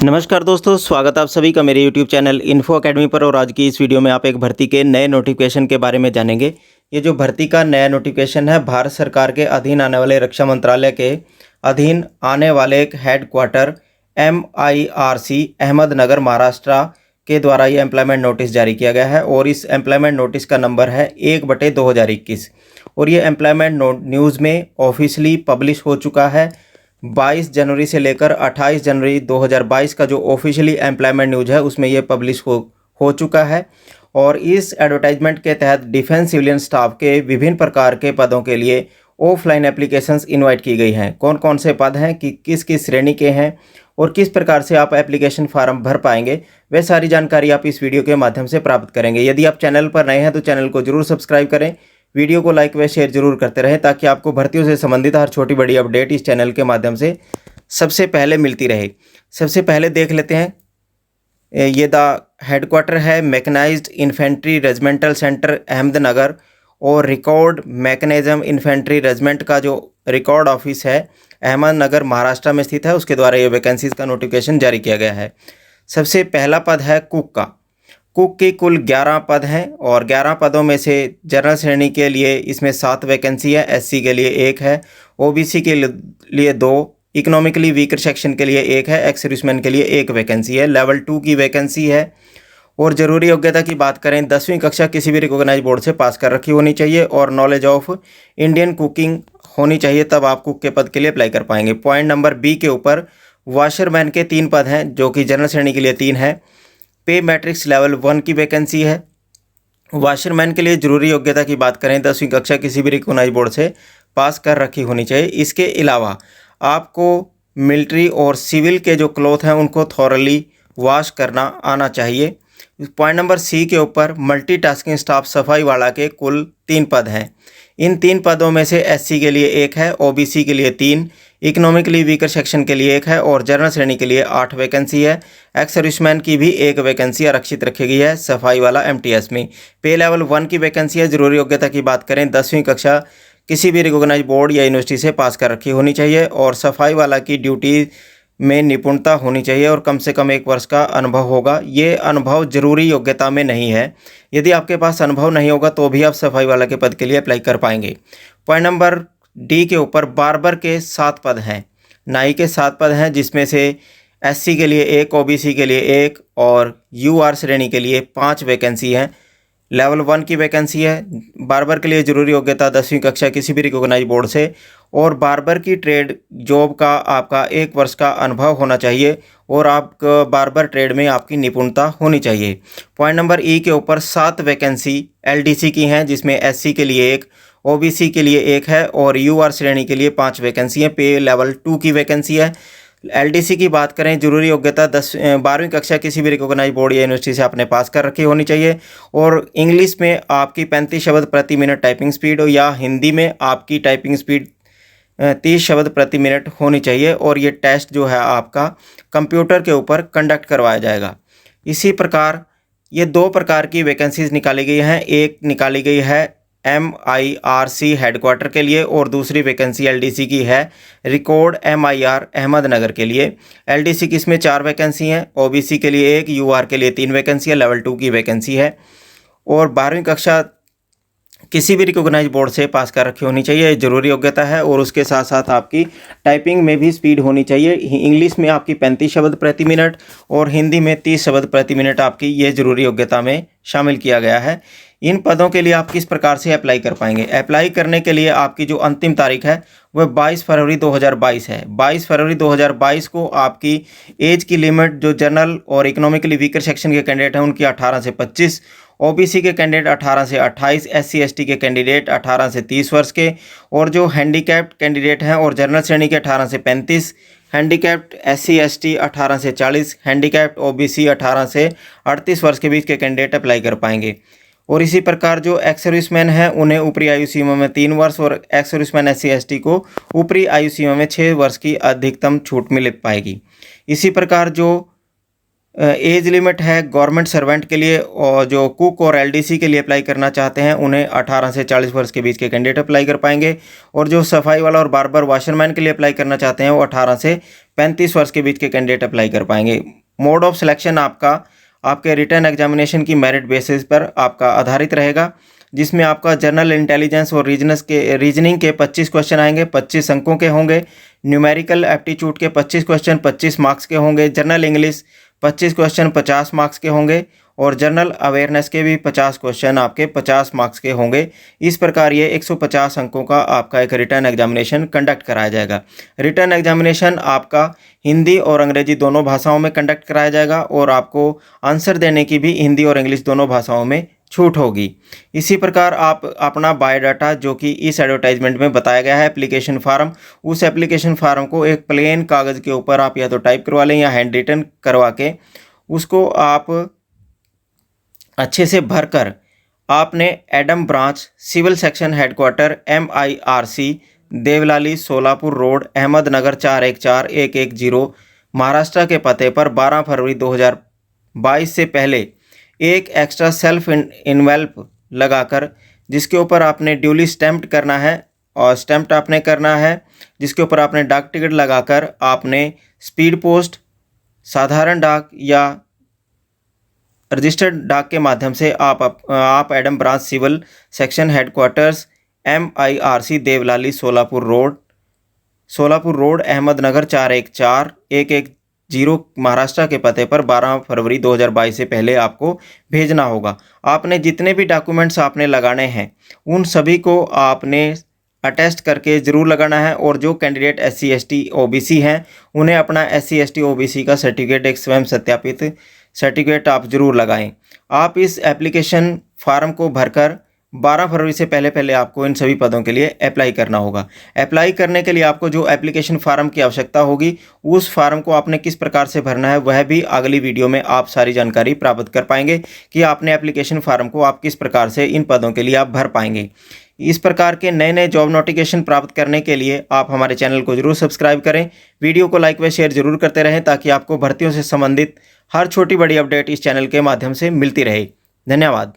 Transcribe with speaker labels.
Speaker 1: नमस्कार दोस्तों, स्वागत आप सभी का मेरे YouTube चैनल इन्फो अकेडमी पर। और आज की इस वीडियो में आप एक भर्ती के नए नोटिफिकेशन के बारे में जानेंगे। ये जो भर्ती का नया नोटिफिकेशन है, भारत सरकार के अधीन आने वाले रक्षा मंत्रालय के अधीन आने वाले एक हेडक्वार्टर MIRC अहमदनगर महाराष्ट्र के द्वारा ये एम्प्लॉयमेंट नोटिस जारी किया गया है। और इस एम्प्लॉयमेंट नोटिस का नंबर है 1/2021 और ये एम्प्लॉयमेंट न्यूज़ में ऑफिशियली पब्लिश हो चुका है। 22 जनवरी से लेकर 28 जनवरी 2022 का जो ऑफिशियली एम्प्लॉयमेंट न्यूज़ है उसमें ये पब्लिश हो चुका है। और इस एडवर्टाइजमेंट के तहत डिफेंस सिविलियन स्टाफ के विभिन्न प्रकार के पदों के लिए ऑफलाइन एप्लीकेशंस इनवाइट की गई हैं। कौन कौन से पद हैं, कि किस किस श्रेणी के हैं और किस प्रकार से आप एप्लीकेशन फॉर्म भर पाएंगे, वह सारी जानकारी आप इस वीडियो के माध्यम से प्राप्त करेंगे। यदि आप चैनल पर नए हैं तो चैनल को जरूर सब्सक्राइब करें, वीडियो को लाइक व शेयर जरूर करते रहें ताकि आपको भर्तियों से संबंधित हर छोटी बड़ी अपडेट इस चैनल के माध्यम से सबसे पहले मिलती रहे। सबसे पहले देख लेते हैं, ये द हेडक्वार्टर है mechanized infantry regimental centre Ahmednagar और रिकॉर्ड मैकेनिज्म इन्फेंट्री रेजिमेंट का जो रिकॉर्ड ऑफिस है अहमदनगर महाराष्ट्र में स्थित है, उसके द्वारा ये वैकेंसीज का नोटिफिकेशन जारी किया गया है। सबसे पहला पद है कुक का। कुक की कुल 11 पद हैं और 11 पदों में से जनरल श्रेणी के लिए इसमें 7 वैकेंसी है, SC के लिए 1 है, OBC के लिए 2, इकोनॉमिकली वीकर सेक्शन के लिए 1 है, एक्स सर्विसमैन के लिए 1 वैकेंसी है। लेवल 2 की वैकेंसी है। और ज़रूरी योग्यता की बात करें, 10वीं कक्षा किसी भी रिकॉग्नाइज बोर्ड से पास कर रखी होनी चाहिए और नॉलेज ऑफ इंडियन कुकिंग होनी चाहिए, तब आप कुक के पद के लिए अप्लाई कर पाएंगे। पॉइंट नंबर B के ऊपर वॉशरमैन के 3 पद हैं जो कि जनरल श्रेणी के लिए 3 है। पे मैट्रिक्स लेवल 1 की वैकेंसी है। वॉशरमैन के लिए जरूरी योग्यता की बात करें, 10वीं कक्षा किसी भी रिकॉग्नाइज बोर्ड से पास कर रखी होनी चाहिए। इसके अलावा आपको मिलिट्री और सिविल के जो क्लॉथ हैं उनको थॉरली वॉश करना आना चाहिए। पॉइंट नंबर C के ऊपर मल्टीटास्किंग स्टाफ सफाई वाला के कुल 3 पद हैं। इन 3 पदों में से SC के लिए 1 है, OBC के लिए 3, इकोनॉमिकली वीकर सेक्शन के लिए 1 है और जनरल श्रेणी के लिए 8 वैकेंसी है। एक्स सर्विसमैन की भी 1 वैकेंसी आरक्षित रखी गई है सफाई वाला MTS में। पे लेवल 1 की वैकेंसी है। जरूरी योग्यता की बात करें, 10वीं कक्षा किसी भी रिकॉग्नाइज बोर्ड या यूनिवर्सिटी से पास कर रखी होनी चाहिए और सफाई वाला की ड्यूटी में निपुणता होनी चाहिए और कम से कम 1 वर्ष का अनुभव होगा। ये अनुभव जरूरी योग्यता में नहीं है। यदि आपके पास अनुभव नहीं होगा तो भी आप सफाई वाला के पद के लिए अप्लाई कर पाएंगे। पॉइंट नंबर D के ऊपर बार्बर के 7 पद हैं, नाई के 7 पद हैं, जिसमें से SC के लिए 1, OBC के लिए 1 और UR श्रेणी के लिए 5 वैकेंसी हैं। लेवल 1 की वैकेंसी है। बार्बर के लिए जरूरी योग्यता 10वीं कक्षा किसी भी रिकॉग्नाइज बोर्ड से और बार्बर की ट्रेड जॉब का आपका 1 वर्ष का अनुभव होना चाहिए और आप बार्बर ट्रेड में आपकी निपुणता होनी चाहिए। पॉइंट नंबर E के ऊपर 7 वैकेंसी LDC की हैं, जिसमें SC के लिए 1, OBC के लिए 1 है और UR श्रेणी के लिए 5 वैकेंसी हैं। पे लेवल 2 की वैकेंसी है। LDC की बात करें, जरूरी योग्यता 12वीं कक्षा किसी भी रिकॉग्नाइज बोर्ड या यूनिवर्सिटी से आपने पास कर रखी होनी चाहिए और इंग्लिश में आपकी 35 शब्द प्रति मिनट टाइपिंग स्पीड हो या हिंदी में आपकी टाइपिंग स्पीड 30 शब्द प्रति मिनट होनी चाहिए। और ये टेस्ट जो है आपका कंप्यूटर के ऊपर कंडक्ट करवाया जाएगा। इसी प्रकार ये 2 प्रकार की वैकेंसीज निकाली गई हैं। एक निकाली गई है MIRC हेडक्वार्टर के लिए और दूसरी वैकेंसी LDC की है रिकॉर्ड MIR अहमदनगर के लिए। LDC की इसमें 4 वैकेंसी हैं, OBC के लिए 1, UR के लिए 3 वैकेंसी है, लेवल 2 की वैकेंसी है। और 12वीं कक्षा किसी भी रिकॉग्नाइज बोर्ड से पास कर रखी होनी चाहिए, ये जरूरी योग्यता है। और उसके साथ साथ आपकी टाइपिंग में भी स्पीड होनी चाहिए। इंग्लिश में आपकी 35 शब्द प्रति मिनट और हिंदी में 30 शब्द प्रति मिनट आपकी ये जरूरी योग्यता में शामिल किया गया है। इन पदों के लिए आप किस प्रकार से अप्लाई कर पाएंगे? अप्लाई करने के लिए आपकी जो अंतिम तारीख है वह 22 फरवरी 2022 है। 22 फरवरी 2022 को आपकी एज की लिमिट जो जनरल और इकोनॉमिकली वीकर सेक्शन के कैंडिडेट हैं उनकी 18 से 25, OBC के कैंडिडेट 18 से 28, SC ST के कैंडिडेट 18 से 30 वर्ष के और जो हैंडीकैप्ड कैंडिडेट हैं और जनरल श्रेणी के 18 से 35, हैंडीकैप्ड SC ST 18 से 40, हैंडीकैप्ड OBC 18 से 38 वर्ष के बीच के कैंडिडेट अप्लाई कर पाएंगे। और इसी प्रकार जो एक्स सर्विसमैन हैं उन्हें ऊपरी आयु सीमा में 3 वर्ष और एक्स सर्विसमैन SC ST को ऊपरी आयु सीमा में 6 वर्ष की अधिकतम छूट मिल पाएगी। इसी प्रकार जो एज लिमिट है गवर्नमेंट सर्वेंट के लिए, और जो कुक और एलडीसी के लिए अप्लाई करना चाहते हैं उन्हें 18 से 40 वर्ष के बीच के कैंडिडेट अप्लाई कर पाएंगे, और जो सफाई वाला और बार्बर वाशरमैन के लिए अप्लाई करना चाहते हैं वो 18 से 35 वर्ष के बीच के कैंडिडेट अप्लाई कर पाएंगे। मोड ऑफ सिलेक्शन आपके रिटर्न एग्जामिनेशन की मेरिट बेसिस पर आपका आधारित रहेगा, जिसमें आपका जनरल इंटेलिजेंस और रीजनिंग के 25 क्वेश्चन आएंगे, 25 अंकों के होंगे। न्यूमेरिकल एप्टीट्यूड के 25 क्वेश्चन 25 मार्क्स के होंगे। जनरल इंग्लिश 25 क्वेश्चन 50 मार्क्स के होंगे, और जनरल अवेयरनेस के भी 50 क्वेश्चन आपके 50 मार्क्स के होंगे। इस प्रकार ये 150 अंकों का आपका एक रिटर्न एग्जामिनेशन कंडक्ट कराया जाएगा। रिटर्न एग्जामिनेशन आपका हिंदी और अंग्रेजी दोनों भाषाओं में कंडक्ट कराया जाएगा, और आपको आंसर देने की भी हिंदी और इंग्लिश दोनों भाषाओं में छूट होगी। इसी प्रकार आप अपना बायोडाटा, जो कि इस एडवर्टाइजमेंट में बताया गया है, एप्लीकेशन फार्म, उस एप्लीकेशन फार्म को एक प्लेन कागज़ के ऊपर आप या तो टाइप करवा लें या हैंड रिटन करवा के उसको आप अच्छे से भरकर आपने adm branch civil section headquarter MIRC Deolali Solapur road Ahmednagar 414110 Maharashtra के पते पर 12 फरवरी 2022 से पहले एक एक्स्ट्रा सेल्फ इन्वेल्प लगाकर, जिसके ऊपर आपने ड्यूली स्टैम्प्ड करना है, और स्टैम्प्ड आपने करना है, जिसके ऊपर आपने डाक टिकट लगाकर आपने स्पीड पोस्ट, साधारण डाक या रजिस्टर्ड डाक के माध्यम से आप adm branch civil section headquarters MIRC Deolali Solapur road Ahmednagar 414110 Maharashtra के पते पर 12 फरवरी 2022 से पहले आपको भेजना होगा। आपने जितने भी डॉक्यूमेंट्स आपने लगाने हैं उन सभी को आपने अटेस्ट करके ज़रूर लगाना है, और जो कैंडिडेट SC ST OBC हैं उन्हें अपना SC ST OBC का सर्टिफिकेट, एक स्वयं सत्यापित सर्टिफिकेट आप ज़रूर लगाएं। आप इस एप्लीकेशन फार्म को भरकर 12 फरवरी से पहले आपको इन सभी पदों के लिए अप्लाई करना होगा। अप्लाई करने के लिए आपको जो एप्लीकेशन फार्म की आवश्यकता होगी, उस फार्म को आपने किस प्रकार से भरना है, वह भी अगली वीडियो में आप सारी जानकारी प्राप्त कर पाएंगे कि आपने एप्लीकेशन फार्म को आप किस प्रकार से इन पदों के लिए आप भर पाएंगे। इस प्रकार के नए नए जॉब नोटिफिकेशन प्राप्त करने के लिए आप हमारे चैनल को जरूर सब्सक्राइब करें, वीडियो को लाइक व शेयर जरूर करते रहें, ताकि आपको भर्तियों से संबंधित हर छोटी बड़ी अपडेट इस चैनल के माध्यम से मिलती रहे। धन्यवाद।